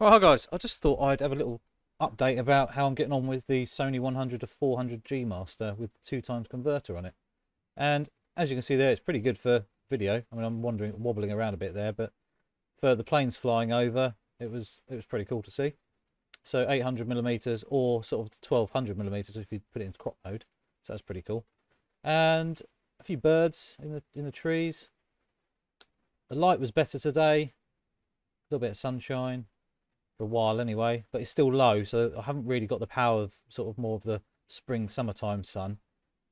Right, hi guys, I just thought I'd have a little update about how I'm getting on with the Sony 100 to 400 GMaster with 2x converter on it. And as you can see there, it's pretty good for video. I mean, I'm wobbling around a bit there, but for the planes flying over, it was pretty cool to see. So 800mm or sort of 1200mm if you put it into crop mode. So that's pretty cool. And a few birds in the trees. The light was better today. A little bit of sunshine. For a while anyway, but it's still low, so I haven't really got the power of sort of more of the spring summertime sun,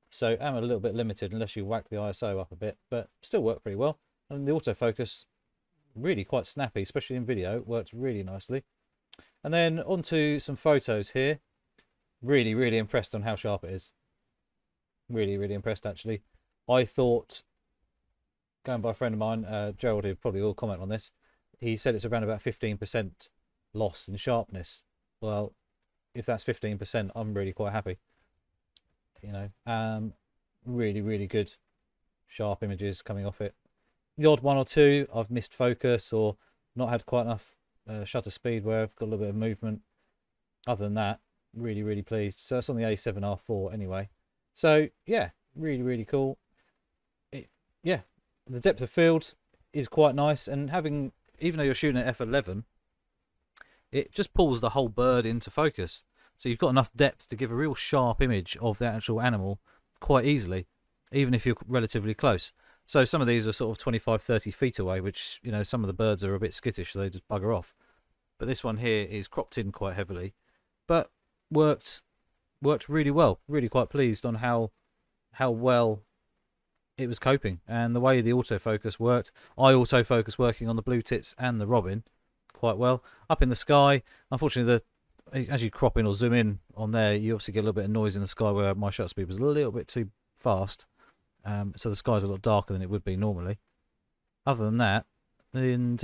so I'm a little bit limited unless you whack the ISO up a bit, but still work pretty well. And the autofocus really quite snappy, especially in video. It works really nicely. And then onto some photos here. Really impressed on how sharp it is. Really impressed actually. I thought, going by a friend of mine, Gerald, who probably will comment on this, he said it's around about 15% loss in sharpness. Well, if that's 15%, I'm really quite happy. You know, really good sharp images coming off it. The odd one or two I've missed focus or not had quite enough shutter speed where I've got a little bit of movement. Other than that, really pleased. So that's on the A7R4 anyway. So yeah, really cool. Yeah, the depth of field is quite nice, and even though you're shooting at f11, it just pulls the whole bird into focus. So you've got enough depth to give a real sharp image of the actual animal quite easily, even if you're relatively close. So some of these are sort of 25-30 feet away, which, you know, some of the birds are a bit skittish, so they just bugger off. But this one here is cropped in quite heavily, but worked really well. Really quite pleased on how well it was coping, and the way the autofocus worked. I autofocus working on the blue tits and the robin quite well. Up in the sky, unfortunately, as you crop in or zoom in on there, you obviously get a little bit of noise in the sky where my shutter speed was a little bit too fast. So the sky's a lot darker than it would be normally. Other than that, and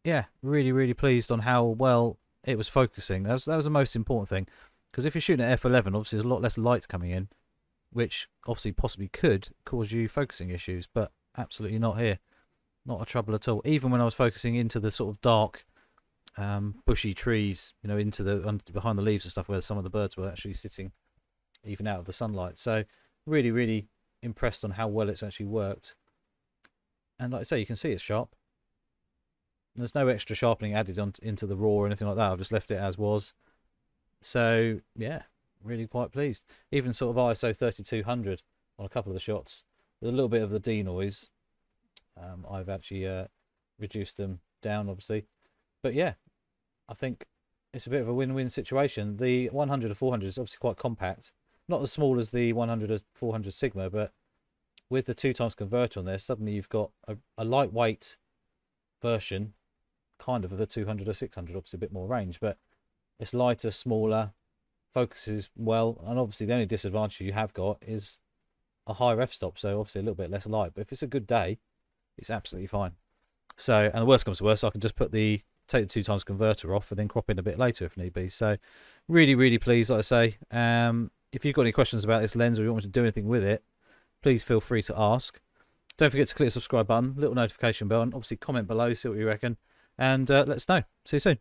yeah, really pleased on how well it was focusing. That was the most important thing, because if you're shooting at f11, obviously there's a lot less light coming in, which obviously possibly could cause you focusing issues, but absolutely not here. Not a trouble at all. Even when I was focusing into the sort of dark, bushy trees, you know, into behind the leaves and stuff, where some of the birds were actually sitting even out of the sunlight. So really impressed on how well it's actually worked. And like I say, you can see it's sharp. There's no extra sharpening added into the raw or anything like that. I've just left it as was. So yeah, really quite pleased. Even sort of ISO 3200 on a couple of the shots, with a little bit of the D noise. I've actually reduced them down, obviously, but yeah, I think it's a bit of a win-win situation. The 100 to 400 is obviously quite compact, not as small as the 100 to 400 Sigma, but with the 2x converter on there, suddenly you've got a lightweight version, kind of the 200 or 600, obviously a bit more range, but it's lighter, smaller, focuses well, and obviously the only disadvantage you have got is a higher f-stop, so obviously a little bit less light, but if it's a good day, it's absolutely fine. So, and the worst comes to worst, I can just take the 2x converter off and then crop in a bit later if need be. So really pleased, like I say. If you've got any questions about this lens or you want me to do anything with it, please feel free to ask. Don't forget to click the subscribe button, little notification bell, and obviously comment below, see what you reckon, and let us know. See you soon.